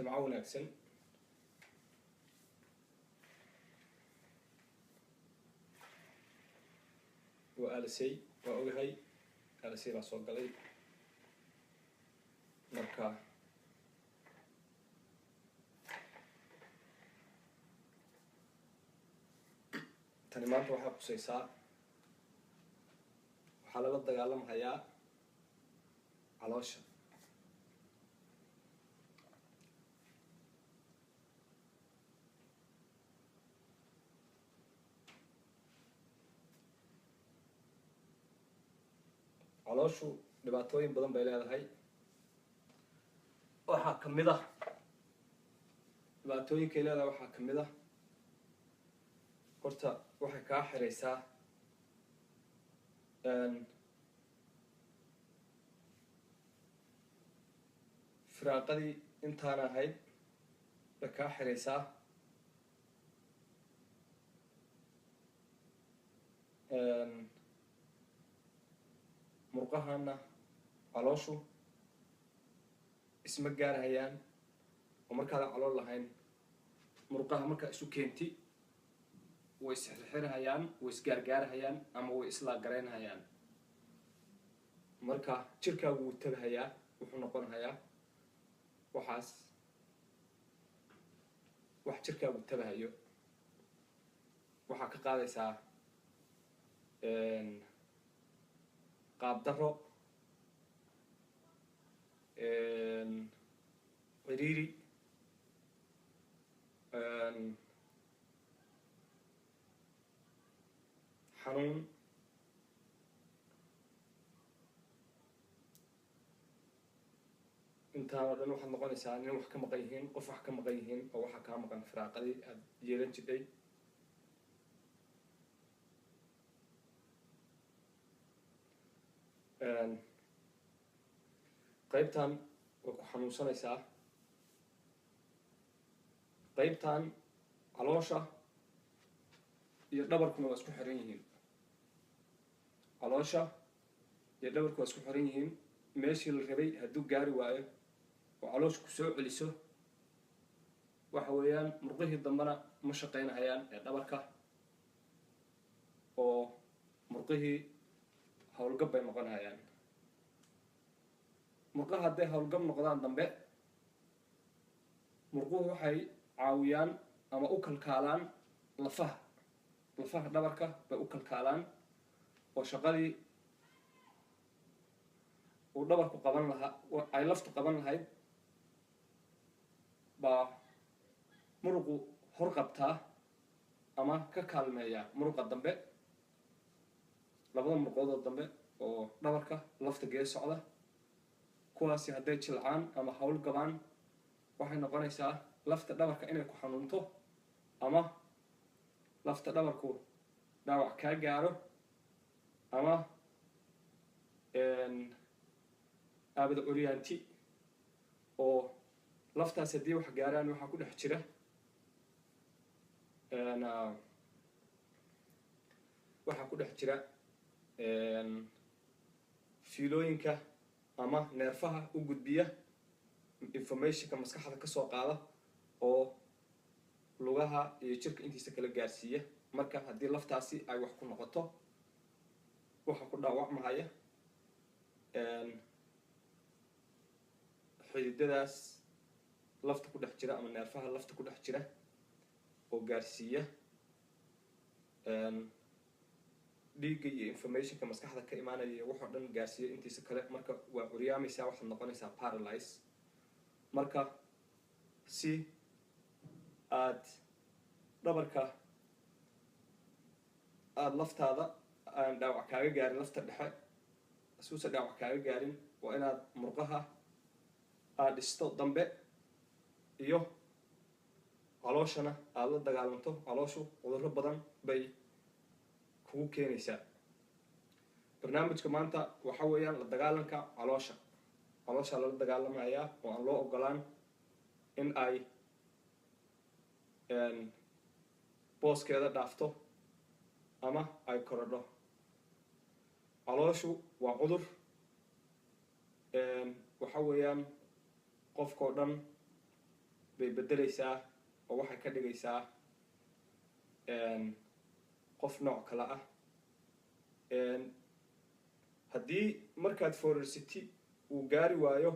جماعة وناكسن وآلسي وأوهي آلسي راسو قلي مركا tani maanta waxay qusaysaa waxaa lala dagaalamayaa caloosha calooshu dhibaatooyin badan bay leedahay waxaa ka mid ah dhibaatooyinkay leedahay waxaa ka mid ah horta waxay kaa xiraysaa firaaqadii intaan ahayd bay kaa xiraysaa murqahana calooshu isma gaarhayaan oo markaadan calool lahayn murqaha markaa isu keenti way isxirxirhayaan way isgaargaarhayaan ama way islaagaraynhayaan marka jirkaagu wuu tagahayaa wuxuu noqonhayaa waxaas wax jirkaagu tagahayo waxaa ka qaadaysaa qaab daro ciriiri xanuun intaan oo dhan waxaad noqonaysaa nin wax ka maqan yihiin qof wax ka maqan yihiin oo waxaa kaa maqan firaaqadii aada yeelan jidhay qaybtan way ku xanuunsanaysaa qaybtan caloosha iyo dhabarkuna waa isku xiran yihiin caloosha iyo dhabarku waa isku xiran yihiin meeshii la rabay hadduu gaari waayo oo caloosha ku soo celiso waxa weeyaan murqihii dambena ma shaqaynahayaan ee dhabarka oo murqihii howlgab bay noqonayaan murqaha hadday howlgab noqdaan dambe murquhu waxay caawiyaan ama u kalkaalaan lafaha dhabarka bay u kalkaalaan oo shaqadii uu dhabarku qaban lahaa ay laftu qaban lahayd baa muruqu hor qabtaa ama ka kaalmeeyaa muruqa dambe labada murqoodoo dambe oo dhabarka lafta gee socda kuwaasi hadday jilcaan ama hawl gabaan waxay noqonaysaa lafta dhabarka inay ku xanuunto ama lafta dhabarku dhaawac kaa gaaro ama aabada oryaanti oo laftaas haddii wax gaaraan waxaa ku dhex jira fiilooyinka ama neerfaha u gudbiya informationka maskaxda kasoo qaada oo lugaha iyo jirka intiisa kala gaarsiiya marka haddii laftaasi ay wax ku noqoto waxa ku dhaawacmahaya xididadaas lafta ku dhex jira ama neerfaha lafta ku dhex jira oo gaarsiiya dhiigga iyo informationka maskaxda ka imaanaya waxoo dhan gaarsiiya intiisa kale marka waa curyaamaysaa waxaad noqonaysaa paralyze marka si aad dhabarka aada laftaada aan dhaawac kaaga gaarin lafta dhexe asuusa dhaawac kaaga gaarin waa inaad murqaha aada dhisto dambe iyo calooshana aada la dagaalanto calooshu cudurro badan bay kugu keenaysaa barnaamijka maanta waxa weeyaan la dagaalanka caloosha lala dagaalamayaa oo aan loo ogolaan in ay booskeeda dhaafto ama ay korodho calooshu waa cudur waxa weeyaan qofkao dhan bay beddelaysaa oo waxay ka dhigaysaa qof nooc kale ah. haddii markaad foorarsatid uu gaari waayo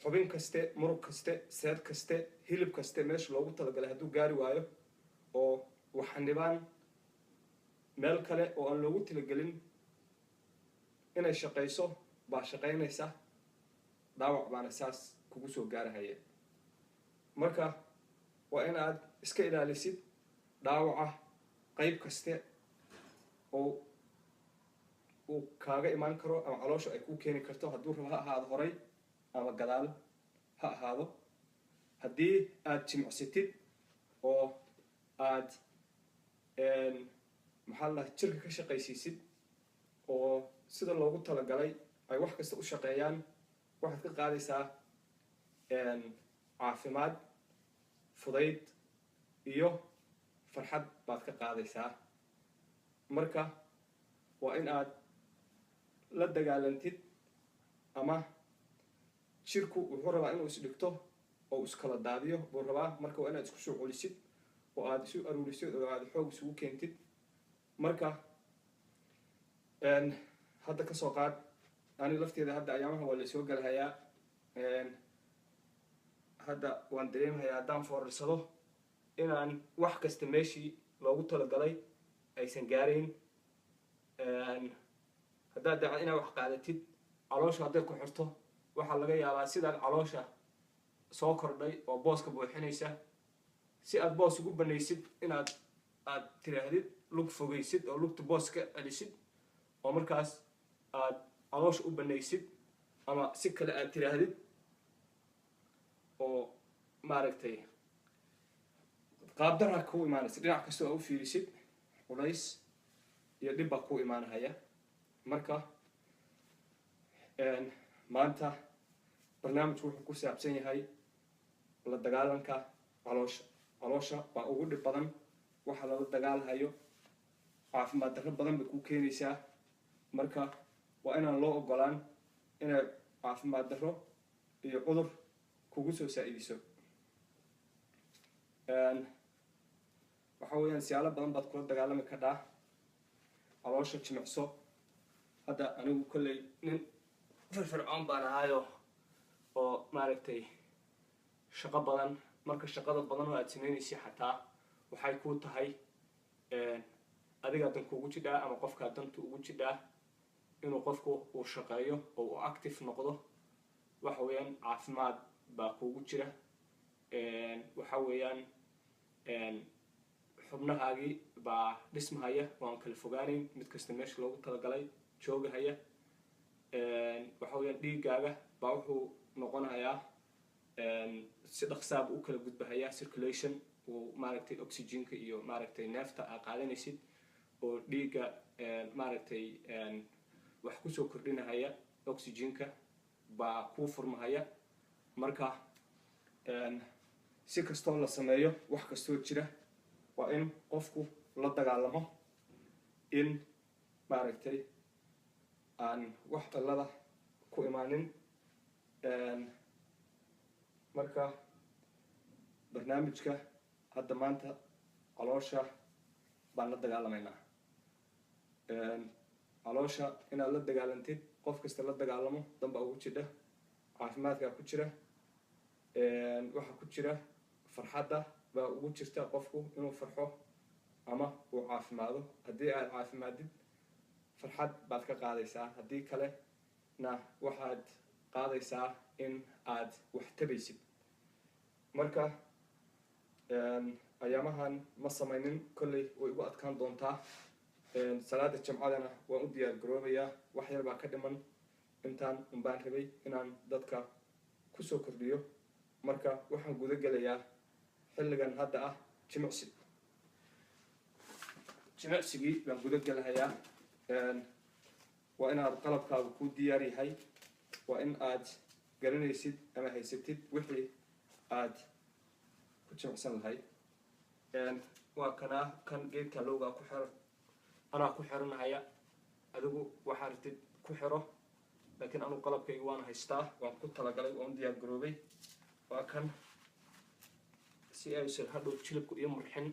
xubin kaste, muruq kaste, seed kaste, hilib kaste meesha loogu talagalay hadduu gaari waayo oo waxanibaan meel kale oo aan loogu talagelin inay shaqayso baa shaqaynaysa, dhaawac baana saas kugu soo gaarahaya. marka waa in aad iska ilaalisid dhaawaca qayb kaste oo uu kaaga imaan karo ama caloosha ay kuu keeni karto, hadduu rabo ha ahaado horay ama gadaal ha ahaado. haddii aad jimicsatid oo aad maxaa la jirka ka shaqaysiisid oo sida loogu talagalay ay wax kasta u shaqeeyaan, waxaad ka qaadaysaa caafimaad, fudayd iyo farxad baad ka qaadaysaa. marka waa in aad la dagaalantid, ama jirku wuxuu rabaa inuu isdhigto oo iskala daadiyo buu rabaa. marka waa inaad isku soo celisid oo aad isu aruurisid oo aad xoog isugu keentid. marka hadda ka soo qaad, ani lafteeda hadda ayaamaha waa lasoo galhayaa. hadda waan dareemahayaa haddaan foorarsado inaan wax kasta meeshii loogu talagalay aysan gaarayn. haddaad dacad inaad wax qaadatid, caloosha hadday ku xirto waxaa laga yaabaa sidaad caloosha soo kordhay oo booska buuxinaysa, si aad boos ugu banaysid inaad tiraahdid lug fogaysid oo lugta boos ka celisid oo markaas aad caloosha u banaysid, ama si kale aad tiraahdid oo maaragtay qaabdaraa kuu imaanaysa. dhinac kastoo aa u fiirisid culays iyo dhib baa kuu imaanahaya. marka maanta barnaamijku wuxuu ku saabsan yahay la dagaalanka caloosha. caloosha baa ugu dhib badan waxa lala dagaalhayo, caafimaad darro badan bay kuu keenaysaa. marka waa inaan loo ogolaan inay caafimaad darro iyo cudur kugu soo saa'idiso. waxa weeyaan siyaalo badan baad kula dagaalami kadhaa. caloosha jimicso. hadda anigu kolley nin firfircoon baan ahaayo oo maaragtay shaqo badan. marka shaqada badan oo aad samaynaysi xataa waxay kuu tahay adigaa danku ugu jidhaa ama qofkaa dantu ugu jidhaa inuu qofku uu shaqeeyo oo uu active noqdo. waxa weeyaan caafimaad baa kuugu jira. waxa weeyaan xubnahaagii baa dhismahaya, waan kala fogaanayn, mid kasta meesha loogu talagalay joogahaya. waxa weeyaan dhiigaaga baa wuxuu noqonayaa si dhaqsaaba u kala gudbahaya, circulation uu maaragtay oxygenka iyo maaragtay neefta aa qaadanaysid oo dhiigga maaragtay wax kusoo kordhinahaya, oxygenka baa kuu furmahaya. marka si kastoo la sameeyo, wax kastoo jira, waa in qofku la dagaalamo in maaragtay aan wax cillada ku imaanin. marka barnaamijka hadda maanta caloosha baan la dagaalamaynaa. caloosha inaad la dagaalantid, qof kasta la dagaalamo, dan baa ugu jidha, caafimaadkaa ku jira, waxaa ku jira farxadda baa ugu jirta qofku inuu farxo ama uu caafimaado. haddii aad caafimaadid farxad baad ka qaadaysaa, haddii kale na waxaad qaadaysaa in aad wax tabaysid. marka ayaamahan ma samaynin, kolley way igu adkaan doontaa. salaada jamcadana waan u diyaar garoobayaa, wax yar baa ka dhiman. intaan unbaan rabay inaan dadka kusoo kordhiyo. marka waxaan guda gelayaa xilligan hadda ah jimicsigii baan guda gelahayaa. waa inaad qalabkaagu kuu diyaar yahay, waa in aad garanaysid ama haysatid wixii aad ku jimicsan lahayd. waa kanaa kan geedka lowgaa ku xiro, anaa ku xiranahaya, adigu waxaa ratid ku xiro, laakiin anugu qalabkayga waan haystaa, waan ku talagalay, waan u diyaar garoobay. waa kan si aysan hadhow jilibku iyo murxin.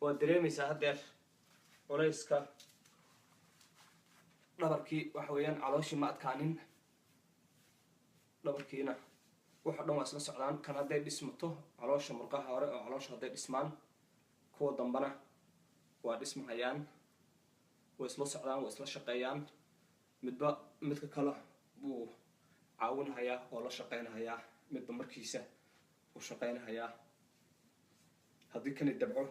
waad dareemaysaa haddeer culayska dhabarkii waxa weeyaan calooshii ma adkaanin, dhabarkiina waxa dhan waa isla socdaan. kan hadday dhismato caloosha murqaha hore oo caloosha hadday dhismaan, kuwa dambana waa dhismahayaan, way isla socdaan, way isla shaqeeyaan, midba midka kale buu caawinhayaa oo la shaqeynahayaa, midba markiisa uu shaqeynahayaa. haddii kani dabco,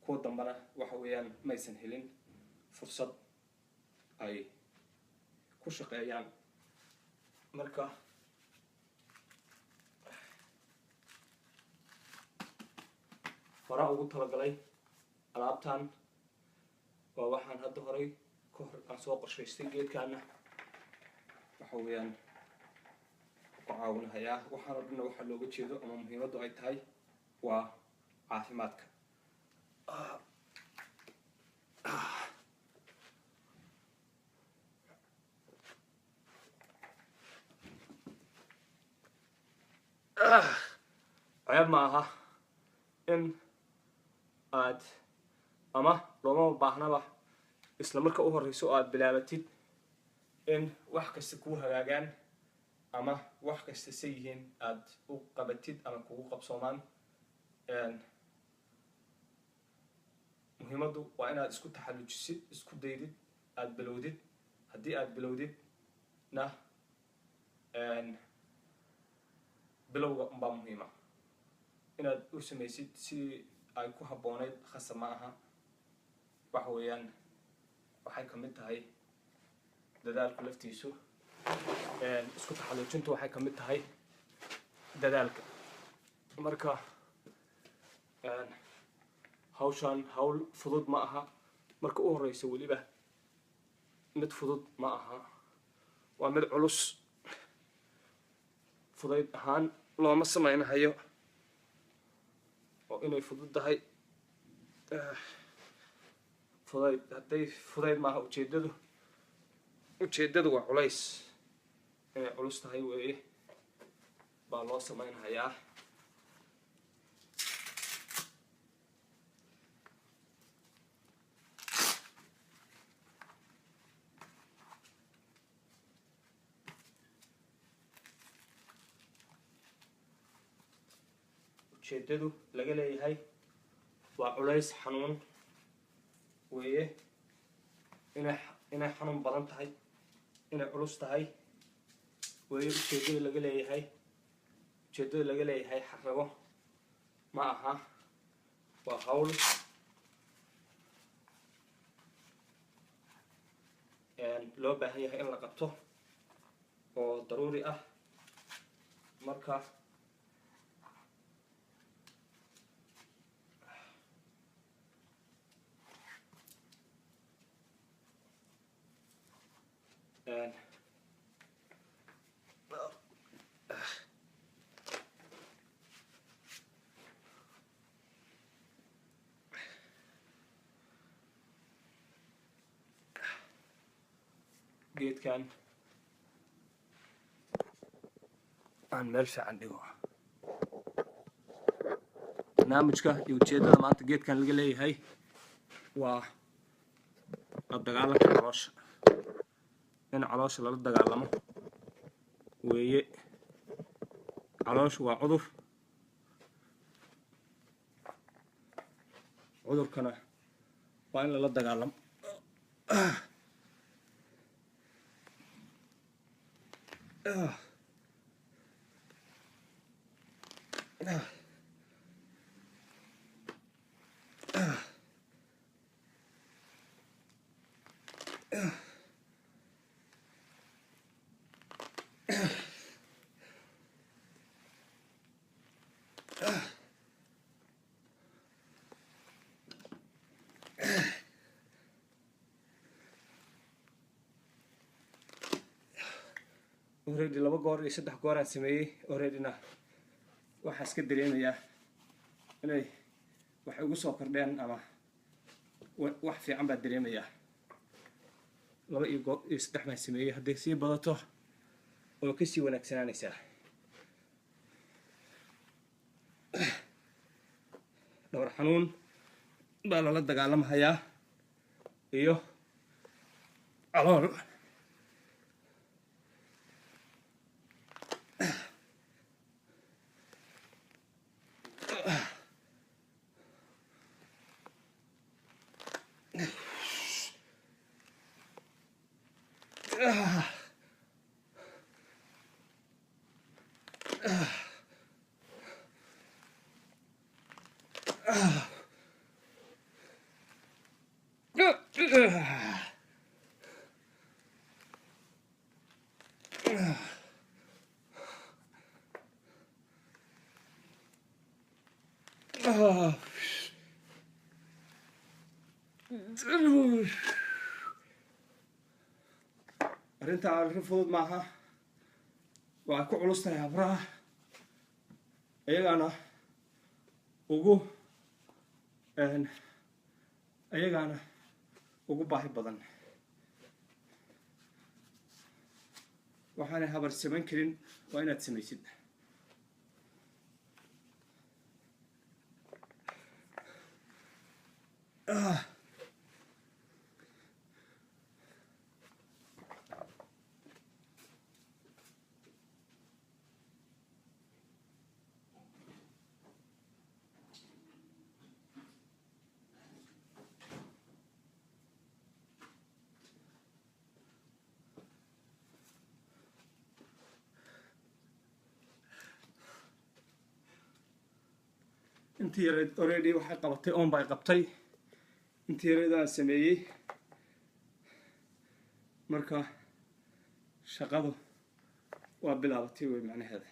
kuwa dambana waxa weeyaan maysan helin fursad ay ku shaqeeyaan. marka horaa ugu talagalay alaabtan waa waxaan hadda horay ka hor aan soo qorshaystay. geedkaana waxa weeyaan ku caawinahayaa. waxaan oo dhanna waxaa looga jeedo ama muhiimaddu ay tahay waa caafimaadka. ceeb ma aha in aad ama looma baahnaba isla marka u horeyso oo aad bilaabatid in wax kasta kuu hagaagaan ama wax kasta say yihiin aad u qabatid ama kugu qabsoomaan. muhiimaddu waa inaad isku taxallujisid, isku daydid, aad bilowdid. haddii aad bilowdidna bilowga unbaa muhiima. inaad u samaysid sidii ay ku habboonayd khasab ma aha. waxa weeyaan waxay ka mid tahay dadaalku laftiisu. isku taxallujintu waxay ka mid tahay dadaalka. marka hawshan hawl fudud ma aha. marka u horeysa weliba mid fudud ma aha, waa mid culus. fudayd ahaan looma samaynahayo oo inay fudud tahay. fudayd hadday fudayd maaha ujeeddadu waa culays. inay culus tahay weeye baa loo samaynahayaa. ujeeddadu laga leeyahay waa culays xanuun weeye. inay xanuun badan tahay, inay culus tahay weeye ujeeddada laga leeyahay. ujeeddada laga leeyahay xarago ma aha. waa hawl loo baahan yahay in la qabto oo daruuri ah. marka geedkan aan meel fiican dhigo. barnaamijka iyo ujeeddada maanta geedkan laga leeyahay waa la dagaalanka caloosha. in caloosha lala dagaalamo weeye. caloosha waa cudur. cudurkana waa in lala dagaalamo. already 2 goor iyo 3 goor aan sameeyay already-na waxaa iska dareemayaa inay wax ugu soo kordheen ama wax fiican baa dareemayaa 2 goor iyo 3 baan sameeyay hadday sii badato oo ka sii wanaagsananaysaa dhowr xanuun baa lala dagaalamahayaa iyo calool arrinta arrin fudud maaha waa ku culus tahay habraha ayagaana ugu baahi badan waxaanay habar samayn karin waa inaad samaysid intii yareed already waxay qabatay oon bay qabtay intii yareedaan sameeyey marka shaqadu waa bilaabatay wey macnaheeda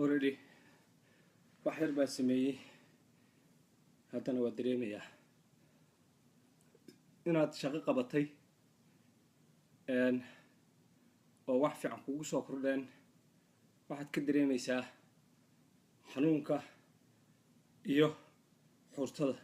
already wax yar baa sameeyey haddana waa dareemayaa inaad shaqo qabatay oo wax fiican kugu soo kordheen waxaad ka dareemaysaa xanuunka iyo xurtada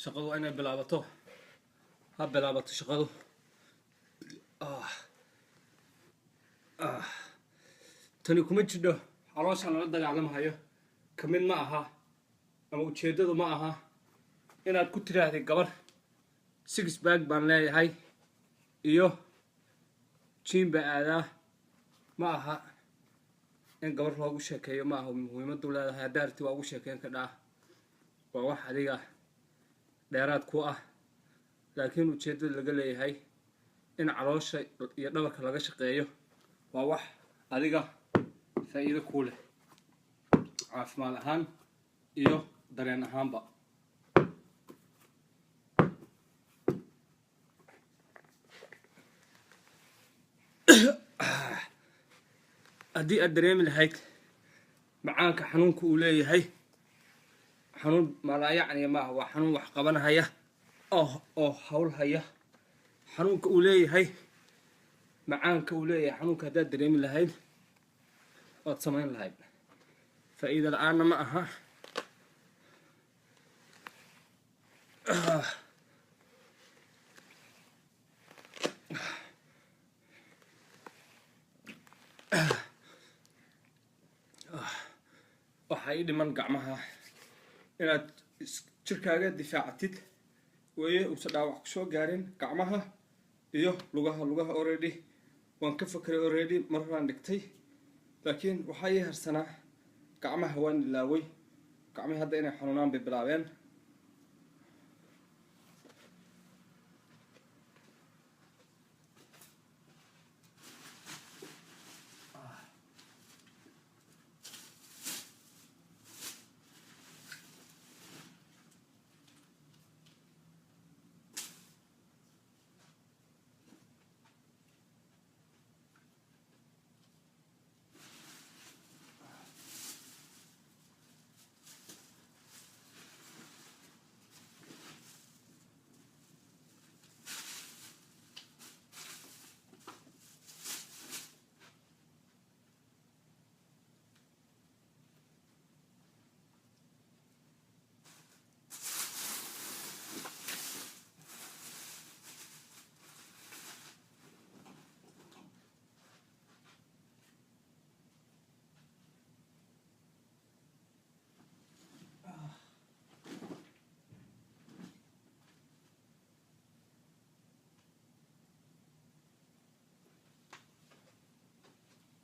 shaqadu waa inay bilaabato ha bilaabato shaqadu tani kuma jidho calooshaan lala dagaalamahayo ka mid ma aha ama ujeeddadu ma aha inaad ku tiraahday gabar six bag baan leeyahay iyo jiim baa aadaa ma aha in gabar loogu sheekeeyo ma aha muhiimadu leedahay haddaa arti waa ugu sheekeyn ka dhaa waa wax adiga dheeraad ku ah laakiin ujeedada laga leeyahay in caloosha iyo dhabarka laga shaqeeyo waa wax adiga faa'iido ku leh caafimaad ahaan iyo dareen ahaanba haddii aad dareemi lahayd macaanka xanuunka uu leeyahay xanuun malaayacniya maaha waa xanuun wax qabanahaya oo hawl haya xanuunka uu leeyahay macaanka uu leeyahay xanuunka haddaad dareemi lahayd waad samayn lahayd faa'iida la-aanna ma aha waxaa ii dhiman gacmaha inaad jirkaaga difaacatid weeye uusa dhaawac ku soo gaarin gacmaha iyo lugaha already waan ka fakeray already maraan dhigtay laakiin waxaa ii harsanaa gacmaha waan ilaaway gacmihii hadda inay xanuunaan bay bilaabeen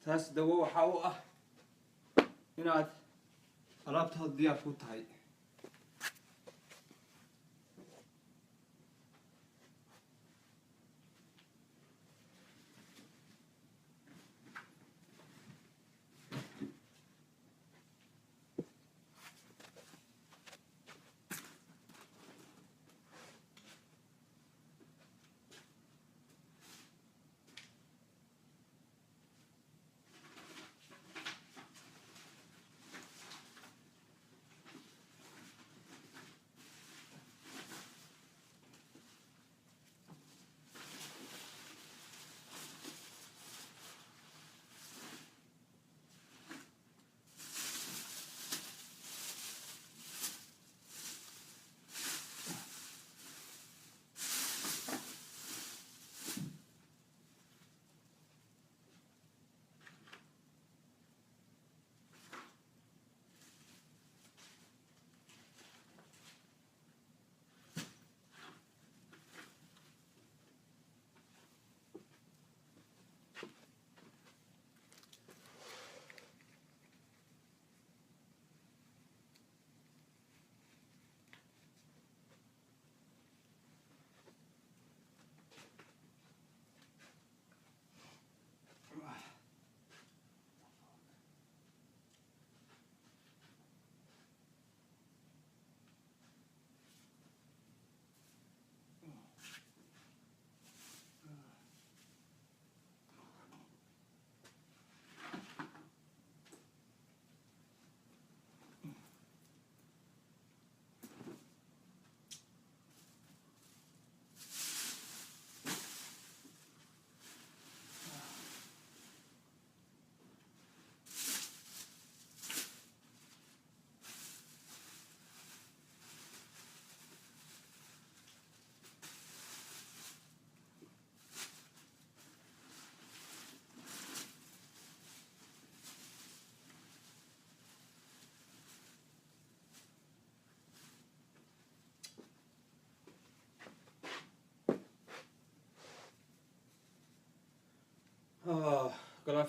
taas dawo waxaa u ah inaad alaabtaada diyaar ku tahay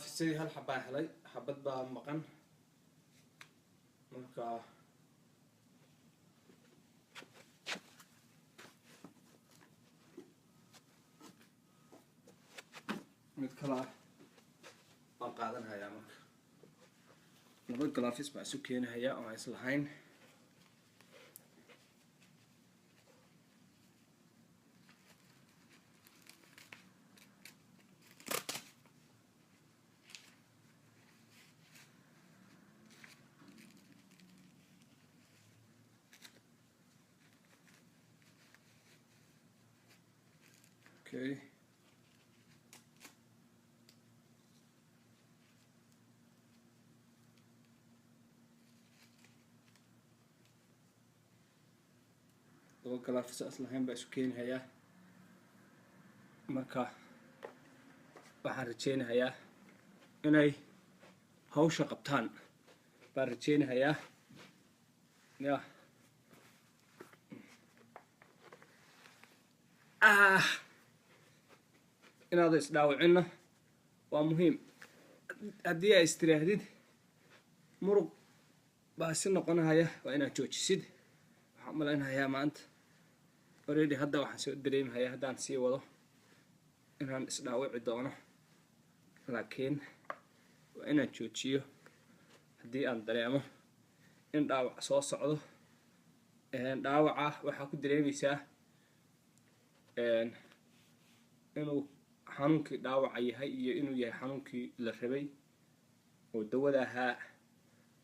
galaafisadii hal xabaa helay, xabad baa maqan. marka mid kale waan qaadanhayaa. marka laba galaafis baa isu keenahayaa oo aan islahayn. okay, laba galaafis islahayn baa isu keenahayaa. marka waxaan rajeynahayaa inay hawsha qabtaan baan rajeynahayaa. ya inaad isdhaawacinna waa muhiim. haddii ay istiraahdid muruq baa si noqonahaya waa inaad joojisid. waxaan malaynahayaa maanta already hadda waxaan soo dareemahayaa haddaan sii wado inaan isdhaawici doono, laakiin waa inaan joojiyo haddii aan dareemo in dhaawac soo socdo. dhaawaca waxaa ku dareemaysaa inuu xanuunkii dhaawaca yahay iyo inuu yahay xanuunkii la rabay oo dawada ahaa.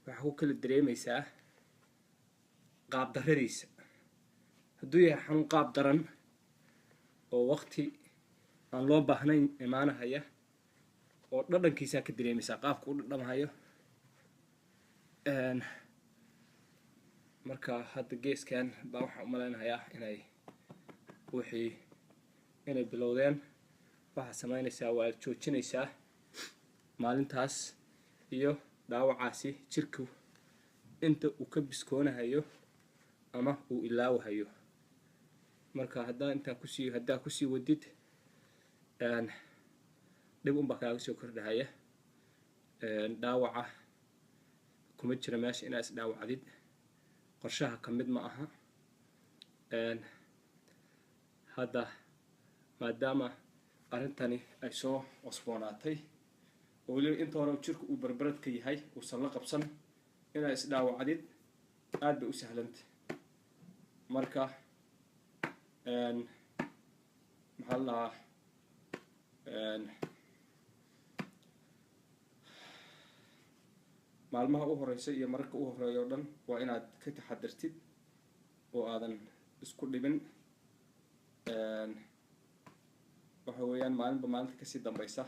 waxaa ku kala dareemaysaa qaab darradiisa. hadduu yahay xanuun qaab daran oo waqti aan loo baahnayn imaanahaya oo dhadhankiisaa ka dareemaysaa, qaabka u dhadhamahayo. marka hadda geeskan baa waxaan u malaynayaa inay bilowdeen. waxaa samaynaysaa waa joojinaysaa maalintaas iyo dhaawacaasi jirku inta uu ka biskoonahayo ama uu ilaawahayo. marka haddaa kusii wadid dhib unbaa kaaga soo kordhahaya. dhaawaca kuma jira meesha inaad isdhaawacdid, qorshaha ka mid ma aha. hadda maadaama arrintani ay soo cusboonaatay oo weliba inta hore jirku uu barbaradka yahay uusan la qabsan, inaad isdhaawacdid aad bay u sahlanta. marka maxaa la dhahaa maalmaha u horeysa iyo mararka u horeeya oo dhan waa inaad ka taxadartid oo aadan isku dhibin. waxa weeyaan maalinba maalinta kasii dambaysa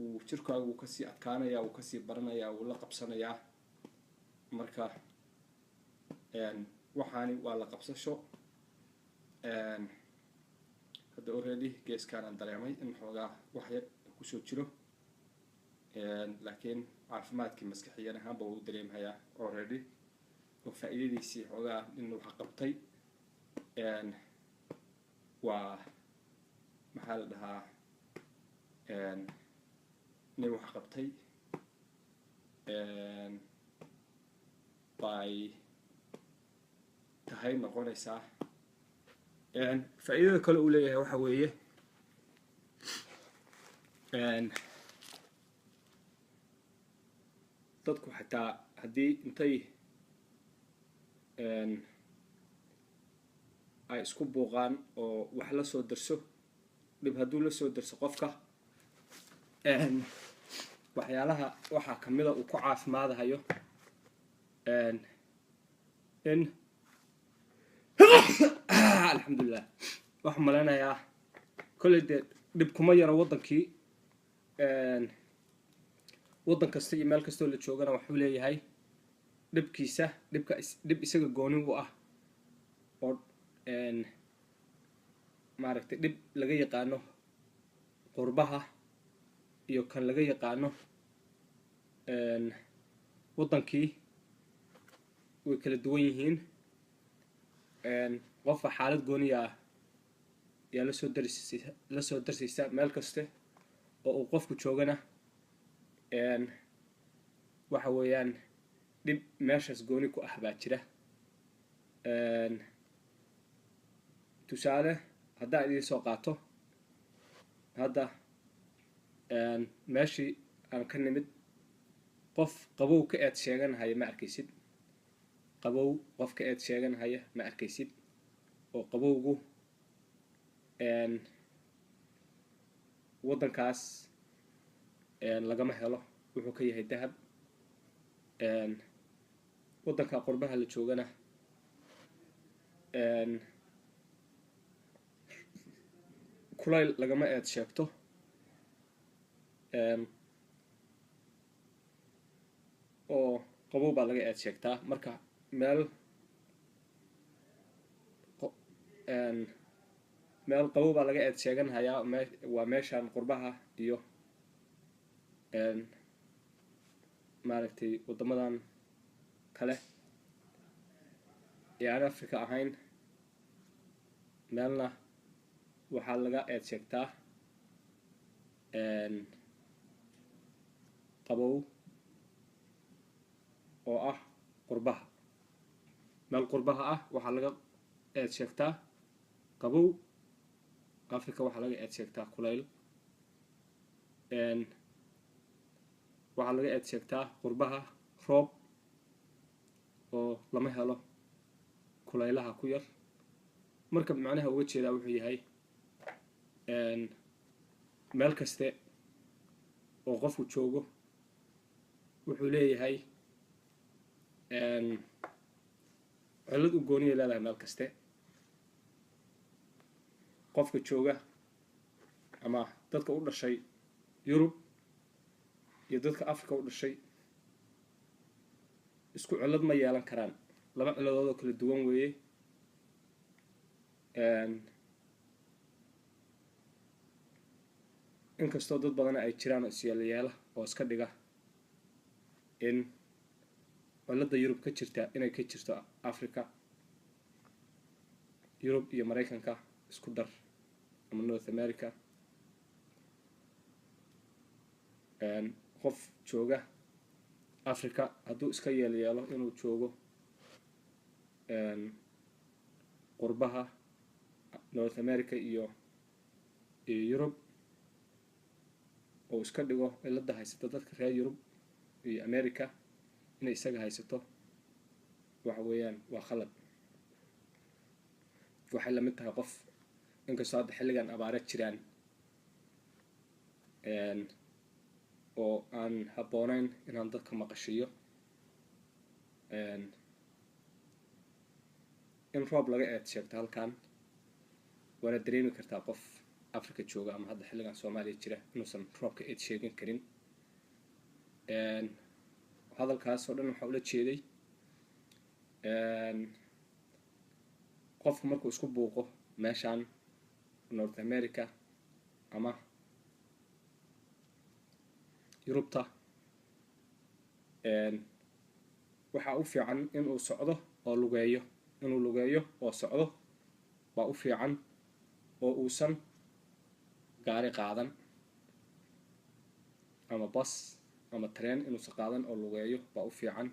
uu jirkaagu wuu kasii adkaanayaa, wuu kasii baranayaa, wuu la qabsanayaa. marka waxaani waa la qabsasho. hadda already geeskaan aan dareemay in xoogaa wax yar kusoo jiro, laakiin caafimaadkii maskaxiyan ahaanba wuu dareemayaa already oo faa'iidadiisii xoogaa in wax qabtay. waa maxaa la dhahaa nin wax qabtay bay tahay noqonaysaa. faa'iidada kale uu leeyahay waxa weeye dadku xataa haddii intay ay isku buuqaan oo wax la soo darso, dhib hadduu la soo darso qofka, waxyaalaha waxaa kamida uu ku caafimaadahayo in alxamdulilah. waxaan malaynayaa kolley dee dhib kuma yaro wadankii. waddan kasta iyo meel kastoo la joogana waxuu leeyahay dhibkiisa, dhib isaga gooni u ah oo maaragtay dhib laga yaqaano qurbaha iyo kan laga yaqaano waddankii way kala duwan yihiin. qofka xaalad gooniya ah yaa lasoo darsaysa meel kaste oo uu qofku joogana waxa weeyaan dhib meeshaas gooni ku ah baa jira. tusaale haddaan idiin soo qaato, hadda meeshii aan ka nimid qof qabow ka eed sheeganhaya ma arkaysid. qabow qof ka eed sheeganhaya ma arkaysid. oo qabowgu waddankaas lagama helo, wuxuu ka yahay dahab. waddanka qurbaha la joogana kulayl lagama eed sheegto. oo qabow baa laga eed sheegtaa. marka meel qabow baa laga eed sheeganhayaa. waa meeshaan qurbaha iyo maaragtay waddamadan kale ee aan Afrika ahayn. meelna waxaa laga eed sheegtaa qabow oo ah qurbaha. meel qurbaha ah waxaa laga eed sheegtaa qabow. Afrika waxaa laga eed sheegtaa kulayl. waxaa laga eed sheegtaa qurbaha roob oo lama helo kulaylaha ku yar. marka macnaha uga jeedaa wuxuu yahay meel kaste oo qofku joogo wuxuu leeyahay cillad u gooniya leedahay meel kaste. qofka jooga ama dadka u dhashay Yurub iyo dadka Afrika u dhashay isku cillad ma yeelan karaan. laba cilladood oo kala duwan weeye. inkastoo dad badan ay jiraan isyeelayaala oo iska dhiga in cilladda Yurub ka jirta inay ka jirto Afrika. Yurub iyo Mareykanka isku dar ama North America. qof jooga Afrika hadduu iska yeelo inuu joogo qurbaha North America iyo Yurub oo iska dhigo cilladda haysata dadka reer Yurub iyo America inay isaga haysato, waxa weeyaan waa khalad. waxay la mid tahay qof inkastoo hadda xilligan abaara jiraan oo aan habboonayn inaan dadka maqashiyo in roob laga eed sheegto halkan. waana dareemi kartaa qof Afrika jooga ama hadda xilligan Soomaaliya jira inuusan roobka eed sheegin karin. hadalkaas oo dhan waxaa ula jeeday qofku markuu isku buuqo meeshaan North America ama Yurubta waxaa u fiican inuu socdo oo lugeeyo. inuu lugeeyo oo socdo waa u fiican oo uusan gaari qaadan ama bas ama tareen inuusan qaadan oo lugeeyo waa u fiican.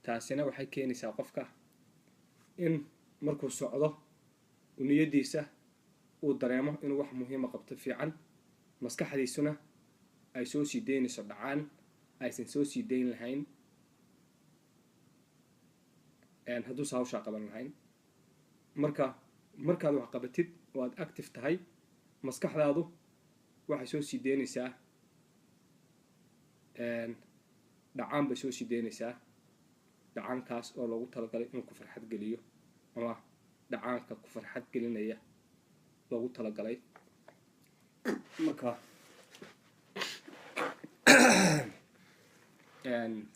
taasina waxay keenaysaa qofka in markuu socdo uu niyadiisa uu dareemo inuu wax muhiima qabto fiican. maskaxdiisuna ay soo sii deynayso dhacaan aysan soo sii deyn lahayn hadduusa hawshaa qaban lahayn. markaad wax qabatid oo aad active tahay maskaxdaadu waxay soo sii deynaysaa dhacaan bay soo sii deynaysaa. dhacaankaas oo loogu talagalay inuu ku farxad geliyo ama dhacaanka ku farxad gelinaya loogu talagalay. marka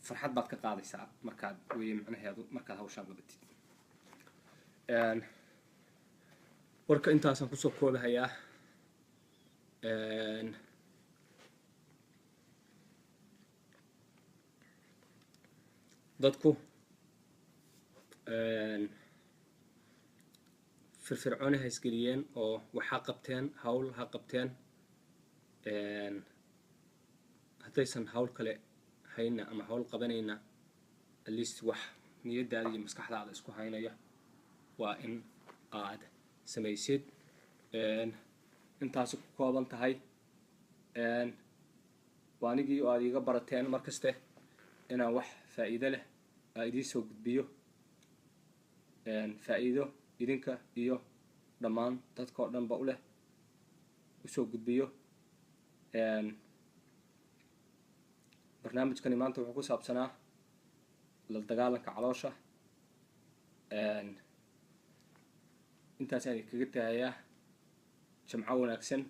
farxad baad ka qaadaysaa markaad weye macnaheedu markaad hawshaan qabatid. warka intaasaan kusoo koobahayaa. dadku firfircooni ha isgeliyeen oo wax ha qabteen, hawl ha qabteen. haddaysan hawl kale hayna ama hawl qabanayna at least wax niyadaada iyo maskaxdaada isku haynaya waa in aad samaysid. intaasi ku kooban tahay waa anigii oo aad iga barateen markaste inaan wax faa'iido leh aan idiin soo gudbiyo, faa'iido idinka iyo dhammaan dadka oo dhanba u leh usoo gudbiyo. barnaamijkani maanta wuxuu ku saabsanaa la dagaalanka caloosha. intaas ayaan kaga tagayaa. jimco wanaagsan.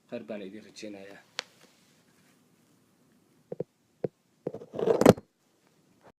khayr baan idin rajeynayaa.